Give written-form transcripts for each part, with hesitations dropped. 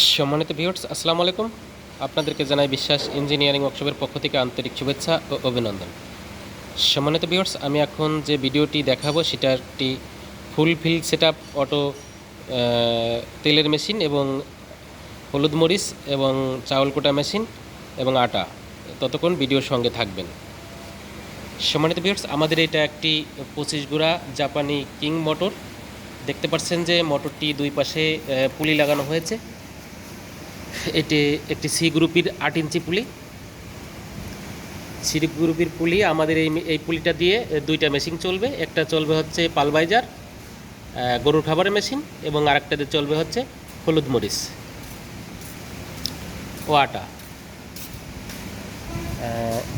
সম্মানিত ভিউয়ার্স, আসসালামু আলাইকুম। আপনাদেরকে জানাই বিশ্বাস ইঞ্জিনিয়ারিং ওয়ার্কশপের পক্ষ থেকে আন্তরিক শুভেচ্ছা ও অভিনন্দন। সম্মানিত ভিউয়ার্স, আমি এখন যে ভিডিওটি দেখাবো সেটা একটি ফুল ফিল সেটআপ অটো তেলের মেশিন এবং হলুদ মরিচ এবং চাউল কোটা মেশিন এবং আটা। ততক্ষণ ভিডিওর সঙ্গে থাকবেন। সম্মানিত ভিউয়ার্স, আমাদের এটা একটি 25 গুড়া জাপানি কিং মোটর। দেখতে পাচ্ছেন যে মোটরটি দুই পাশে পুলি লাগানো হয়েছে। এটি একটি সি গ্রুপের 8 ইঞ্চি পুলি। সি গ্রুপের পুলি আমাদের এই পুলিটা দিয়ে দুইটা মেশিন চলবে। একটা চলবে হচ্ছে পালভাইজার গরুর খাবারের মেশিন এবং আরেকটাতে চলবে হচ্ছে হলুদ মরিচ ও আটা।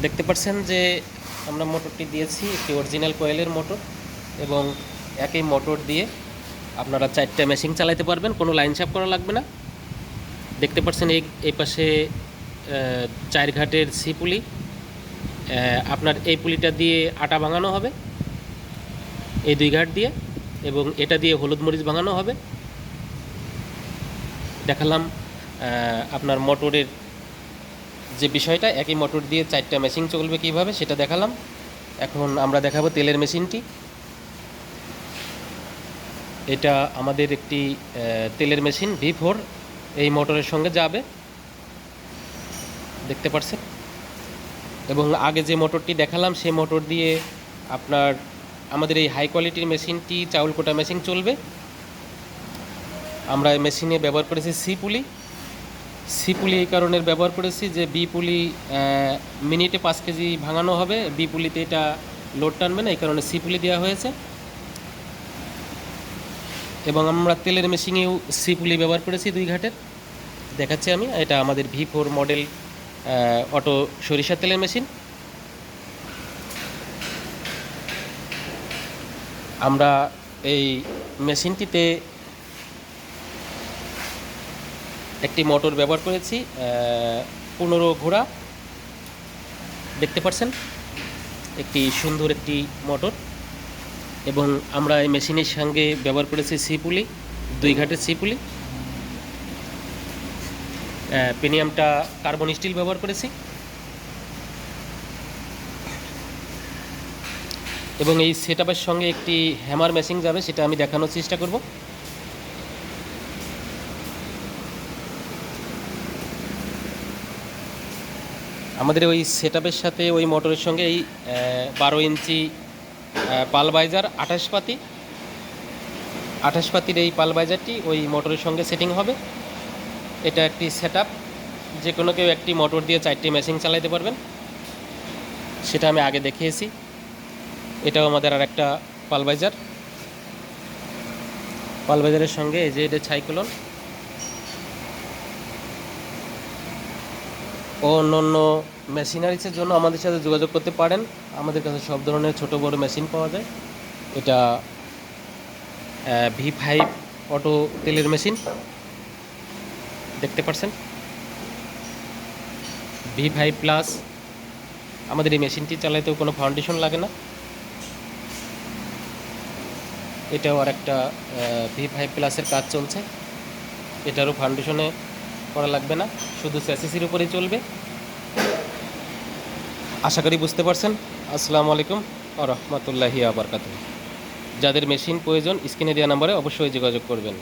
দেখতে পাচ্ছেন যে আমরা মোটরটি দিয়েছি একটি অরিজিনাল কয়েলের মোটর এবং একই মোটর দিয়ে আপনারা 4টা মেশিন চালাতে পারবেন, কোনো লাইন সাপ করা লাগবে না। দেখতে পাচ্ছেন এই পাশে 4 ঘাটের সি পুলি। আপনার এই পুলিটা দিয়ে আটা ভাঙানো হবে এই 2 ঘাট দিয়ে, এবং এটা দিয়ে হলুদ মরিচ ভাঙানো হবে। দেখালাম আপনার মোটরের যে বিষয়টা, একই মোটর দিয়ে 4টা মেশিন চলবে কীভাবে সেটা দেখালাম। এখন আমরা দেখাবো তেলের মেশিনটি। এটা আমাদের একটি তেলের মেশিন V4 এই মোটরের সঙ্গে যাবে, দেখতে পাচ্ছেন। এবং আগে যে মোটরটি দেখালাম সেই মোটর দিয়ে আপনার আমাদের এই হাই কোয়ালিটির মেশিনটি চাউল কোটা মেশিন চলবে। আমরা এই মেশিনে ব্যবহার করেছি সি পুলি এই কারণে ব্যবহার করেছি যে বি পুলি মিনিটে 5 কেজি ভাঙানো হবে, বি পুলিতে এটা লোড টানবে না, এই কারণে সি পুলি দেওয়া হয়েছে। এবং আমরা তেলের মেশিনেও সি পুলি ব্যবহার করেছি 2 ঘাটের, দেখাচ্ছি আমি। এটা আমাদের V4 মডেল অটো সরিষা তেলের মেশিন। আমরা এই মেশিনটিতে একটি মোটর ব্যবহার করেছি 15 ঘোড়া, দেখতে পাচ্ছেন, একটি সুন্দর একটি মোটর। এবং আমরা এই মেশিনের সঙ্গে ব্যবহার করেছি সি পুলি, 2 ঘাটের সি পুলি। প্রিমিয়ামটা কার্বন স্টিল ব্যবহার করেছি। এবং এই সেটআপের সঙ্গে একটি হ্যামার মেশিন যাবে, সেটা আমি দেখানোর চেষ্টা করব। আমাদের ওই সেটআপের সাথে ওই মোটরের সঙ্গে এই 12 ইঞ্চি পালভাইজার 28 পাতির এই পালভাইজারটি ওই মোটরের সঙ্গে সেটিং হবে। এটা একটি সেটআপ, যে কোনো কেউ একটি মোটর দিয়ে 4টি মেশিন চালাতে পারবেন, সেটা আমি আগে দেখিয়েছি। এটাও আমাদের আর একটা পালভাইজারের সঙ্গে এই যে এটা সাইক্লোন ও অন্য মেশিনারিজের জন্য আমাদের সাথে যোগাযোগ করতে পারেন। আমাদের কাছে সব ধরনের ছোট বড় মেশিন পাওয়া যায়। এটা V5 অটো তেলের মেশিন, দেখতে পাচ্ছেন, V5 প্লাস। আমাদের এই মেশিনটি চালাতেও কোনো ফাউন্ডেশন লাগে না। এটাও আর একটা V5 প্লাসের কাজ চলছে, এটারও ফাউন্ডেশনে করা লাগবে না, শুধু চ্যাসিসের উপরেই চলবে। আশা করি বুঝতে পারছেন। আসসালামু আলাইকুম ওয়া রাহমাতুল্লাহি ওয়া বারাকাতুহু। যাদের মেশিন প্রয়োজন স্ক্রিনে দেওয়া নম্বরে অবশ্যই যোগাযোগ করবেন।